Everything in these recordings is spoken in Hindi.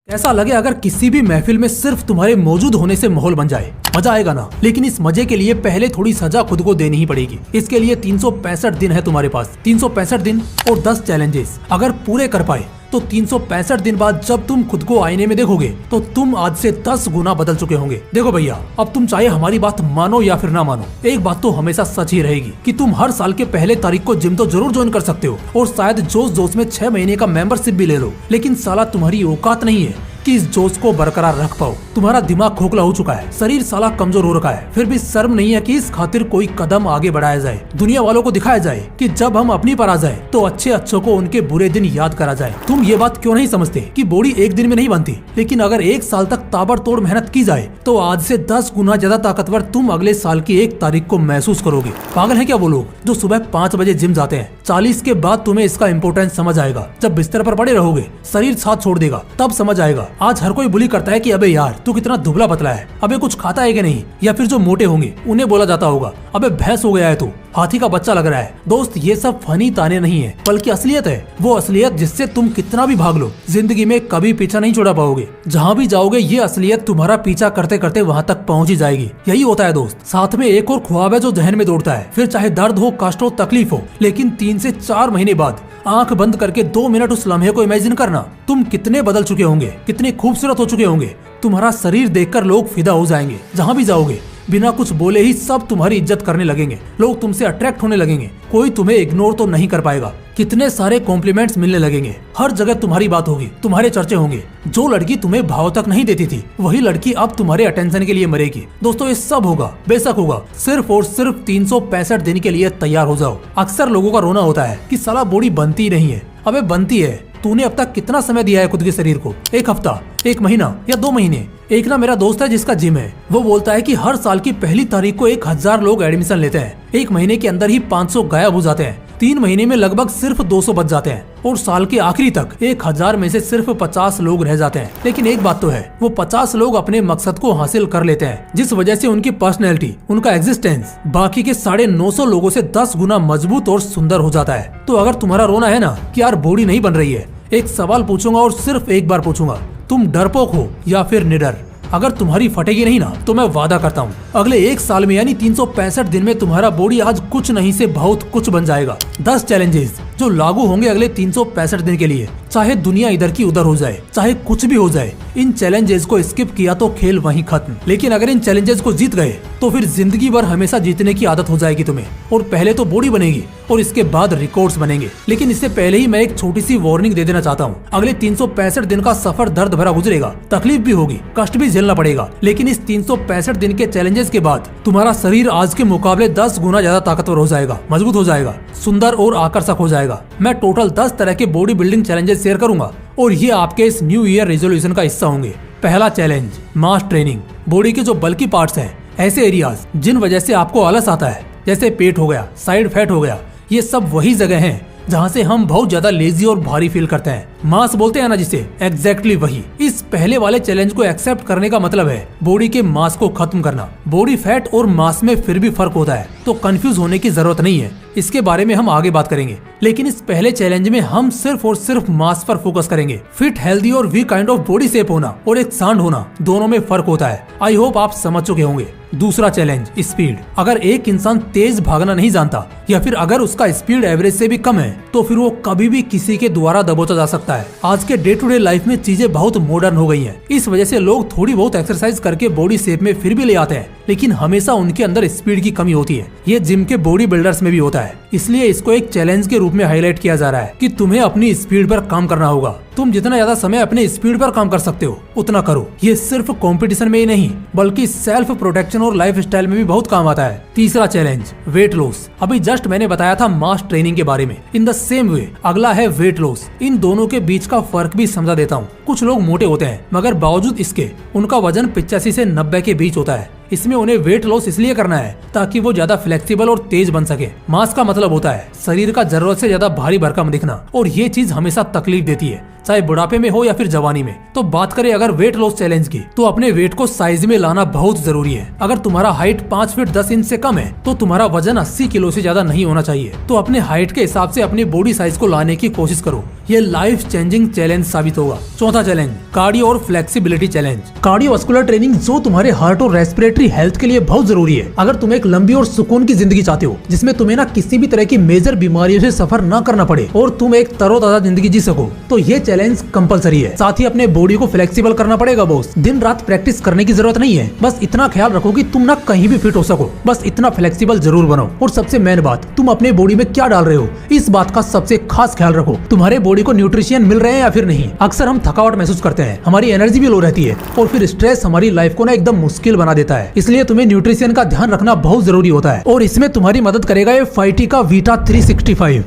ऐसा लगे अगर किसी भी महफिल में सिर्फ तुम्हारे मौजूद होने से माहौल बन जाए, मजा आएगा ना। लेकिन इस मजे के लिए पहले थोड़ी सजा खुद को देनी ही पड़ेगी। इसके लिए 365 दिन है तुम्हारे पास, 365 दिन और 10 चैलेंजेस। अगर पूरे कर पाए तो 365 दिन बाद जब तुम खुद को आईने में देखोगे तो तुम आज से 10 गुना बदल चुके होंगे। देखो भैया, अब तुम चाहे हमारी बात मानो या फिर ना मानो, एक बात तो हमेशा सच ही रहेगी कि तुम हर साल के पहले तारीख को जिम तो जरूर ज्वाइन कर सकते हो और शायद जोश जोश में 6 महीने का मेंबरशिप भी ले लो, लेकिन साला तुम्हारी औकात नहीं है कि इस जोश को बरकरार रख पाओ। तुम्हारा दिमाग खोखला हो चुका है, शरीर साला कमजोर हो रखा है, फिर भी शर्म नहीं है कि इस खातिर कोई कदम आगे बढ़ाया जाए, दुनिया वालों को दिखाया जाए कि जब हम अपनी पर आ जाए तो अच्छे अच्छों को उनके बुरे दिन याद करा जाए। तुम ये बात क्यों नहीं समझते कि बॉडी एक दिन में नहीं बनती, लेकिन अगर 1 साल तक ताबड़तोड़ मेहनत की जाए तो आज से 10 गुना ज्यादा ताकतवर तुम अगले साल की 1 तारीख को महसूस करोगे। पागल है क्या वो लोग जो सुबह 5 बजे जिम जाते हैं? 40 के बाद तुम्हें इसका इम्पोर्टेंस समझ आएगा। जब बिस्तर पर पड़े रहोगे, शरीर साथ छोड़ देगा, तब समझ आएगा। आज हर कोई बुली करता है कि अबे यार तू कितना दुबला पतला है, अबे कुछ खाता है कि नहीं, या फिर जो मोटे होंगे उन्हें बोला जाता होगा अबे भैंस हो गया है तू, हाथी का बच्चा लग रहा है। दोस्त, ये सब फनी ताने नहीं है, बल्कि असलियत है। वो असलियत जिससे तुम कितना भी भाग लो, जिंदगी में कभी पीछा नहीं छोड़ा पाओगे। जहाँ भी जाओगे ये असलियत तुम्हारा पीछा करते करते वहाँ तक पहुँच ही जाएगी। यही होता है दोस्त। साथ में एक और ख्वाब है जो जहन में दौड़ता है, फिर चाहे दर्द हो, कष्ट हो, तकलीफ हो, लेकिन 3 से 4 महीने बाद आंख बंद करके 2 मिनट उस लम्हे को इमेजिन करना। तुम कितने बदल चुके होंगे, कितने खूबसूरत हो चुके होंगे। तुम्हारा शरीर देखकर लोग फिदा हो जाएंगे। जहाँ भी जाओगे बिना कुछ बोले ही सब तुम्हारी इज्जत करने लगेंगे, लोग तुमसे अट्रैक्ट होने लगेंगे, कोई तुम्हें इग्नोर तो नहीं कर पाएगा। कितने सारे कॉम्प्लीमेंट्स मिलने लगेंगे, हर जगह तुम्हारी बात होगी, तुम्हारे चर्चे होंगे। जो लड़की तुम्हें भाव तक नहीं देती थी वही लड़की अब तुम्हारे अटेंशन के लिए मरेगी। दोस्तों, ये सब होगा, बेशक होगा, सिर्फ और सिर्फ 365 दिन के लिए तैयार हो जाओ। अक्सर लोगों का रोना होता है कि साला बॉडी बनती ही नहीं है। अबे बनती है। तूने अब तक कितना समय दिया है खुद के शरीर को? 1 हफ्ता, 1 महीना या 2 महीने? एक ना मेरा दोस्त है जिसका जिम है, वो बोलता है कि हर साल की पहली तारीख को 1000 लोग एडमिशन लेते हैं, 1 महीने के अंदर ही 500 गायब हो जाते हैं, 3 महीने में लगभग सिर्फ 200 बच जाते हैं और साल के आखिरी तक 1000 में से सिर्फ 50 लोग रह जाते हैं। लेकिन एक बात तो है, वो 50 लोग अपने मकसद को हासिल कर लेते हैं, जिस वजह से उनकी पर्सनैलिटी, उनका एग्जिस्टेंस बाकी के 950 लोगों से 10 गुना मजबूत और सुंदर हो जाता है। तो अगर तुम्हारा रोना है ना कि यार बॉडी नहीं बन रही है, एक सवाल पूछूंगा और सिर्फ एक बार पूछूंगा, तुम डरपोक हो या फिर निडर? अगर तुम्हारी फटेगी नहीं ना तो मैं वादा करता हूँ अगले 1 साल में यानी 365 दिन में तुम्हारा बॉडी आज कुछ नहीं से बहुत कुछ बन जाएगा। 10 चैलेंजेस जो लागू होंगे अगले 365 दिन के लिए, चाहे दुनिया इधर की उधर हो जाए, चाहे कुछ भी हो जाए। इन चैलेंजेस को स्किप किया तो खेल वहीं खत्म, लेकिन अगर इन चैलेंजेस को जीत गए तो फिर जिंदगी भर हमेशा जीतने की आदत हो जाएगी तुम्हें। और पहले तो बॉडी बनेगी और इसके बाद रिकॉर्ड्स बनेंगे। लेकिन इससे पहले ही मैं एक छोटी सी वार्निंग दे देना चाहता हूँ। अगले 365 दिन का सफर दर्द भरा गुजरेगा, तकलीफ भी होगी, कष्ट भी झेलना पड़ेगा, लेकिन इस 365 दिन के चैलेंजेस के बाद तुम्हारा शरीर आज के मुकाबले 10 गुना ज्यादा ताकतवर हो जाएगा, मजबूत हो जाएगा, सुंदर और आकर्षक हो जाएगा। मैं टोटल 10 तरह के बॉडी बिल्डिंग चैलेंजेस शेयर करूंगा और ये आपके इस न्यू ईयर रेजोल्यूशन का हिस्सा होंगे। पहला चैलेंज, मास ट्रेनिंग। बॉडी के जो बल्की पार्ट्स हैं, ऐसे एरियाज जिन वजह से आपको आलस आता है, जैसे पेट हो गया, साइड फैट हो गया, ये सब वही जगह हैं जहाँ से हम बहुत ज्यादा लेजी और भारी फील करते हैं। मास बोलते हैं ना जिसे, एग्जैक्टली वही। इस पहले वाले चैलेंज को एक्सेप्ट करने का मतलब है बॉडी के मास को खत्म करना। बॉडी फैट और मास में फिर भी फर्क होता है, तो कंफ्यूज होने की जरूरत नहीं है, इसके बारे में हम आगे बात करेंगे। लेकिन इस पहले चैलेंज में हम सिर्फ और सिर्फ मास पर फोकस करेंगे। फिट, हेल्दी और weak kind of body shape होना और एक सांड होना, दोनों में फर्क होता है। आई होप आप समझ चुके होंगे। दूसरा चैलेंज, स्पीड। अगर एक इंसान तेज भागना नहीं जानता या फिर अगर उसका स्पीड एवरेज से भी कम है तो फिर वो कभी भी किसी के द्वारा दबोचा जा सकता है। आज के डे टू डे लाइफ में चीजें बहुत मॉडर्न हो गई हैं, इस वजह से लोग थोड़ी बहुत एक्सरसाइज करके बॉडी शेप में फिर भी ले आते हैं, लेकिन हमेशा उनके अंदर स्पीड की कमी होती है। ये जिम के बॉडी बिल्डर्स में भी होता है, इसलिए इसको एक चैलेंज के रूप में हाईलाइट किया जा रहा है कि तुम्हें अपनी स्पीड पर काम करना होगा। तुम जितना ज्यादा समय अपने स्पीड पर काम कर सकते हो उतना करो। ये सिर्फ कंपटीशन में ही नहीं बल्कि सेल्फ प्रोटेक्शन और लाइफ स्टाइल में भी बहुत काम आता है। तीसरा चैलेंज, वेट लॉस। अभी जस्ट मैंने बताया था मास ट्रेनिंग के बारे में, इन द सेम वे अगला है वेट लॉस। इन दोनों के बीच का फर्क भी समझा देता हूँ। कुछ लोग मोटे होते हैं मगर बावजूद इसके उनका वजन 85 से 90 के बीच होता है। इसमें उन्हें वेट लॉस इसलिए करना है ताकि वो ज्यादा फ्लेक्सिबल और तेज बन सके। मास का मतलब होता है शरीर का जरूरत से ज्यादा भारी भरकम दिखना और ये चीज हमेशा तकलीफ देती है। चाहे बुढ़ापे में हो या फिर जवानी में। तो बात करें अगर वेट लॉस चैलेंज की, तो अपने वेट को साइज में लाना बहुत जरूरी है। अगर तुम्हारा हाइट 5 फीट 10 इंच से कम है तो तुम्हारा वजन 80 किलो से ज्यादा नहीं होना चाहिए। तो अपने हाइट के हिसाब से अपनी बॉडी साइज को लाने की कोशिश करो। ये लाइफ चेंजिंग चैलेंज साबित होगा। चौथा चैलेंज, कार्डियो और फ्लेक्सिबिलिटी चैलेंज। कार्डियोवास्कुलर ट्रेनिंग जो तुम्हारे हार्ट और रेस्पिरेटरी हेल्थ के लिए बहुत जरूरी है। अगर तुम एक लंबी और सुकून की जिंदगी चाहते हो जिसमें तुम्हें ना किसी भी तरह की मेजर बीमारियों से सफर न करना पड़े और तुम एक तरोताजा जिंदगी जी सको, तो ये चैलेंज कंपलसरी है। साथ ही अपने बॉडी को फ्लेक्सिबल करना पड़ेगा बॉस। दिन रात प्रैक्टिस करने की जरूरत नहीं है, बस इतना ख्याल रखो कि तुम ना कहीं भी फिट हो सको। बस इतना फ्लेक्सिबल जरूर बनो। और सबसे मेन बात, तुम अपने बॉडी में क्या डाल रहे हो इस बात का सबसे खास ख्याल रखो। तुम्हारे बॉडी को न्यूट्रिशन मिल रहे हैं या फिर नहीं। अक्सर हम थकावट महसूस करते हैं, हमारी एनर्जी भी लो रहती है और फिर स्ट्रेस हमारी लाइफ को ना एकदम मुश्किल बना देता है। इसलिए तुम्हें न्यूट्रिशन का ध्यान रखना बहुत जरूरी होता है और इसमें तुम्हारी मदद करेगा ये फाइटी का वीटा 365।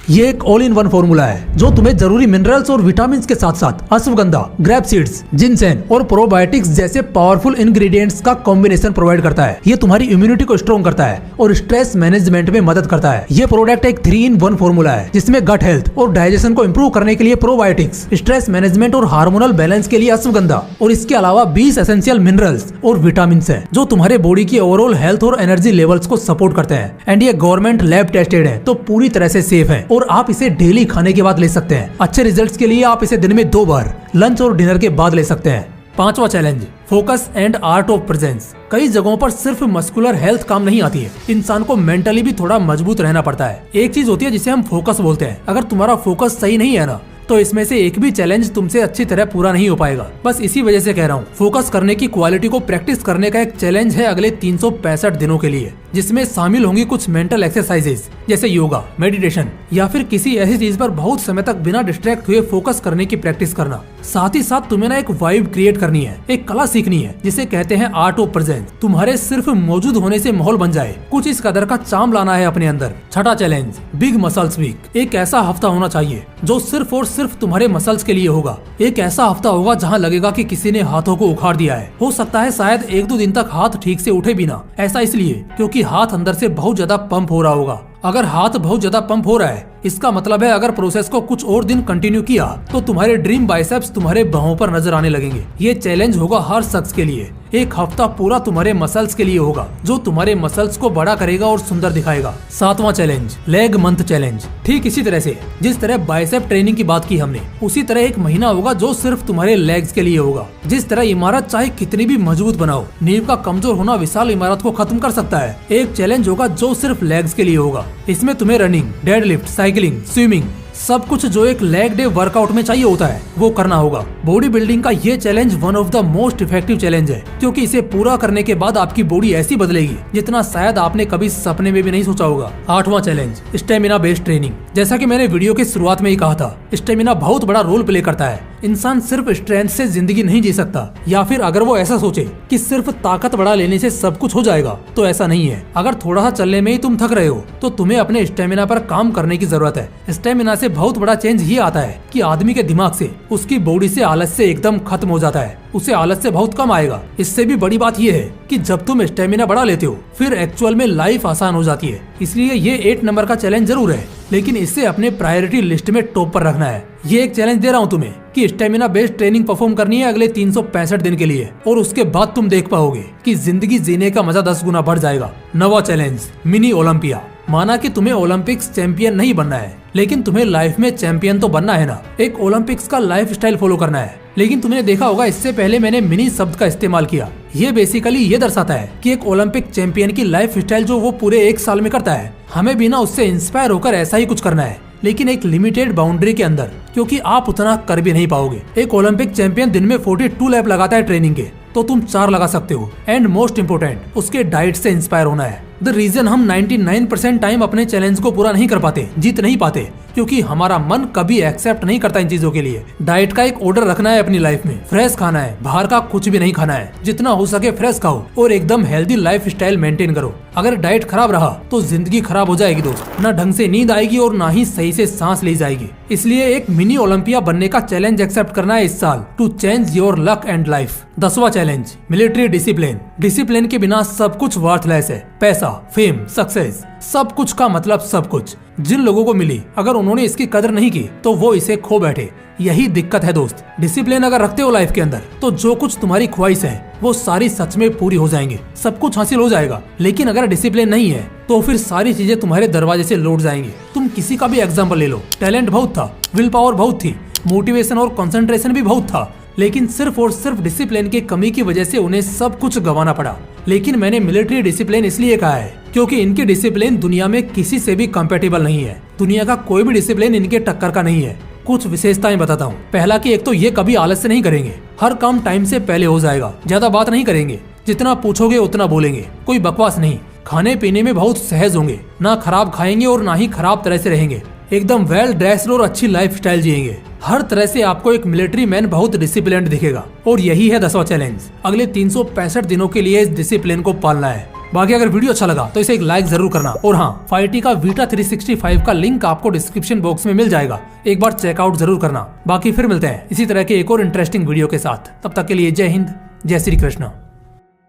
ये एक ऑल इन वन फॉर्मूला है जो तुम्हें जरूरी मिनरल्स और विटामिन्स के साथ साथ अश्वगंधा, ग्रेप सीड्स, जिनसेन और प्रोबायोटिक्स जैसे पावरफुल इंग्रेडिएंट्स का कॉम्बिनेशन प्रोवाइड करता है। ये तुम्हारी इम्यूनिटी को स्ट्रॉन्ग करता है और स्ट्रेस मैनेजमेंट में मदद करता है। ये प्रोडक्ट एक 3 in 1 फॉर्मूला है जिसमें गट हेल्थ और डाइजेशन को इम्प्रूव करने के लिए प्रोबायोटिक्स, स्ट्रेस मैनेजमेंट और हार्मोनल बैलेंस के लिए अश्वगंधा और इसके अलावा 20 एसेंशियल मिनरल्स और विटामिन है जो तुम्हारे बॉडी की ओवरऑल हेल्थ और एनर्जी लेवल्स को सपोर्ट करते हैं। एंड ये गवर्नमेंट लैब टेस्टेड है तो पूरी तरह से सेफ है और आप इसे डेली खाने के बाद ले सकते हैं। अच्छे रिजल्ट्स के लिए आप इसे दिन में 2 बार लंच और डिनर के बाद ले सकते हैं। पांचवा challenge, focus and art of presence. कई जगहों पर सिर्फ मस्कुलर हेल्थ काम नहीं आती है, इंसान को मेंटली भी थोड़ा मजबूत रहना पड़ता है। एक चीज होती है जिसे हम फोकस बोलते हैं। अगर तुम्हारा फोकस सही नहीं है ना तो इसमें से एक भी चैलेंज तुमसे अच्छी तरह पूरा नहीं हो पाएगा। बस इसी वजह से कह रहा हूँ, फोकस करने की क्वालिटी को प्रैक्टिस करने का एक चैलेंज है अगले 365 दिनों के लिए, जिसमें शामिल होंगी कुछ मेंटल एक्सरसाइजेस जैसे योगा, मेडिटेशन या फिर किसी ऐसी चीज पर बहुत समय तक बिना डिस्ट्रैक्ट हुए फोकस करने की प्रैक्टिस करना। साथ ही साथ तुम्हें ना एक वाइब क्रिएट करनी है, एक कला सीखनी है जिसे कहते हैं आर्ट ऑफ प्रेजेंस। तुम्हारे सिर्फ मौजूद होने से माहौल बन जाए, कुछ इस कदर का चार्म लाना है अपने अंदर। छठा चैलेंज, बिग मसल्स वीक। एक ऐसा हफ्ता होना चाहिए जो सिर्फ और सिर्फ तुम्हारे मसल्स के लिए होगा। एक ऐसा हफ्ता होगा जहां लगेगा कि किसी ने हाथों को उखाड़ दिया है। हो सकता है शायद 1-2 दिन तक हाथ ठीक से उठे भी ना। ऐसा इसलिए क्योंकि हाथ अंदर से बहुत ज्यादा पंप हो रहा होगा। अगर हाथ बहुत ज्यादा पंप हो रहा है इसका मतलब है अगर प्रोसेस को कुछ और दिन कंटिन्यू किया तो तुम्हारे ड्रीम बाइसेप्स तुम्हारे बाहों पर नजर आने लगेंगे। ये चैलेंज होगा हर शख्स के लिए। एक हफ्ता पूरा तुम्हारे मसल्स के लिए होगा जो तुम्हारे मसल्स को बड़ा करेगा और सुंदर दिखाएगा। सातवां चैलेंज, लेग मंथ चैलेंज। ठीक इसी तरह से जिस तरह बाइसेप ट्रेनिंग की बात की हमने, उसी तरह एक महीना होगा जो सिर्फ तुम्हारे लेग्स के लिए होगा। जिस तरह इमारत चाहे कितनी भी मजबूत बनाओ, नींव का कमजोर होना विशाल इमारत को खत्म कर सकता है। एक चैलेंज होगा जो सिर्फ लेग्स के लिए होगा। इसमें तुम्हें रनिंग, डेडलिफ्ट, साइकिलिंग, स्विमिंग, सब कुछ जो एक लेग डे वर्कआउट में चाहिए होता है वो करना होगा। बॉडी बिल्डिंग का ये challenge one of the most effective challenge है क्योंकि इसे पूरा करने के बाद आपकी बॉडी ऐसी बदलेगी जितना शायद आपने कभी सपने में भी नहीं सोचा होगा। आठवां चैलेंज, स्टेमिना बेस्ड ट्रेनिंग। जैसा कि मैंने वीडियो के शुरुआत में ही कहा था, स्टेमिना बहुत बड़ा रोल प्ले करता है। इंसान सिर्फ स्ट्रेंथ से जिंदगी नहीं जी सकता, या फिर अगर वो ऐसा सोचे कि सिर्फ ताकत बढ़ा लेने से सब कुछ हो जाएगा तो ऐसा नहीं है। अगर थोड़ा सा चलने में ही तुम थक रहे हो तो तुम्हें अपने स्टेमिना पर काम करने की जरूरत है। स्टेमिना से बहुत बड़ा चेंज ये आता है कि आदमी के दिमाग से, उसकी बॉडी से आलस्य एकदम खत्म हो जाता है। उसे आलस्य बहुत कम आएगा। इससे भी बड़ी बात यह है कि जब तुम स्टेमिना बढ़ा लेते हो फिर एक्चुअल में लाइफ आसान हो जाती है। इसलिए ये 8 नंबर का चैलेंज जरूर है, लेकिन इसे अपने प्रायोरिटी लिस्ट में टॉप पर रखना है। ये एक चैलेंज दे रहा हूँ तुम्हें कि स्टेमिना बेस्ड ट्रेनिंग परफॉर्म करनी है अगले 365 दिन के लिए, और उसके बाद तुम देख पाओगे कि जिंदगी जीने का मजा 10 गुना बढ़ जाएगा। 9वां चैलेंज, मिनी ओलंपिया। माना कि तुम्हें ओलंपिक्स चैंपियन नहीं बनना है, लेकिन तुम्हें लाइफ में चैंपियन तो बनना है ना। एक ओलंपिक्स का लाइफ स्टाइल फॉलो करना है। लेकिन तुमने देखा होगा इससे पहले मैंने मिनी शब्द का इस्तेमाल किया। ये बेसिकली ये दर्शाता है कि एक ओलंपिक चैंपियन की लाइफ स्टाइल जो वो पूरे 1 साल में करता है, हमें भी ना उससे इंस्पायर होकर ऐसा ही कुछ करना है, लेकिन एक लिमिटेड बाउंड्री के अंदर, क्योंकि आप उतना कर भी नहीं पाओगे। एक ओलंपिक चैंपियन दिन में 42 लैप लगाता है ट्रेनिंग के, तो तुम 4 लगा सकते हो। एंड मोस्ट इम्पोर्टेंट, उसके डाइट से इंस्पायर होना है। द रीजन हम 99% टाइम अपने चैलेंज को पूरा नहीं कर पाते, जीत नहीं पाते, क्योंकि हमारा मन कभी एक्सेप्ट नहीं करता इन चीजों के लिए। डाइट का एक ऑर्डर रखना है अपनी लाइफ में। फ्रेश खाना है, बाहर का कुछ भी नहीं खाना है। जितना हो सके फ्रेश खाओ और एकदम हेल्दी लाइफ स्टाइल मेंटेन करो। अगर डाइट खराब रहा तो जिंदगी खराब हो जाएगी दोस्त। ना ढंग से नींद आएगी और ना ही सही से सांस ली जाएगी। इसलिए एक मिनी ओलंपिया बनने का चैलेंज एक्सेप्ट करना है इस साल, to change your luck and life. 10वां चैलेंज, मिलिट्री डिसिप्लिन। डिसिप्लिन के बिना सब कुछ वर्थलेस है। पैसा, फेम, सक्सेस, सब कुछ का मतलब सब कुछ जिन लोगों को मिली, अगर उन्होंने इसकी कदर नहीं की तो वो इसे खो बैठे। यही दिक्कत है दोस्त। डिसिप्लिन अगर रखते हो लाइफ के अंदर तो जो कुछ तुम्हारी ख्वाहिश है वो सारी सच में पूरी हो जाएंगी, सब कुछ हासिल हो जाएगा। लेकिन अगर डिसिप्लिन नहीं है तो फिर सारी चीजें तुम्हारे दरवाजे से लौट जाएंगी। तुम किसी का भी एग्जाम्पल ले लो, टैलेंट बहुत था, विल पावर बहुत थी, मोटिवेशन और कंसंट्रेशन भी बहुत था, लेकिन सिर्फ और सिर्फ डिसिप्लिन की कमी की वजह से उन्हें सब कुछ गंवाना पड़ा। लेकिन मैंने मिलिट्री डिसिप्लिन इसलिए कहा है क्योंकि इनकी डिसिप्लिन दुनिया में किसी से भी कंपेटेबल नहीं है। दुनिया का कोई भी डिसिप्लिन इनके टक्कर का नहीं है। कुछ विशेषताएं बताता हूँ। पहला कि एक तो ये कभी आलस्य नहीं करेंगे, हर काम टाइम से पहले हो जाएगा, ज्यादा बात नहीं करेंगे, जितना पूछोगे उतना बोलेंगे, कोई बकवास नहीं। खाने पीने में बहुत सहज होंगे, ना खराब खाएंगे और ना ही खराब तरह से रहेंगे, एकदम वेल ड्रेस्ड और अच्छी लाइफ स्टाइल जिएंगे। हर तरह से आपको एक मिलिट्री मैन बहुत डिसिप्लिन्ड दिखेगा। और यही है 10वां चैलेंज, अगले 365 दिनों के लिए इस डिसिप्लिन को पालना है। बाकी अगर वीडियो अच्छा लगा तो इसे एक लाइक जरूर करना। और हाँ, फाइटी का वीटा 365 का लिंक आपको डिस्क्रिप्शन बॉक्स में मिल जाएगा, एक बार चेकआउट जरूर करना। बाकी फिर मिलते हैं इसी तरह के एक और इंटरेस्टिंग वीडियो के साथ। तब तक के लिए जय हिंद, जय श्री कृष्ण।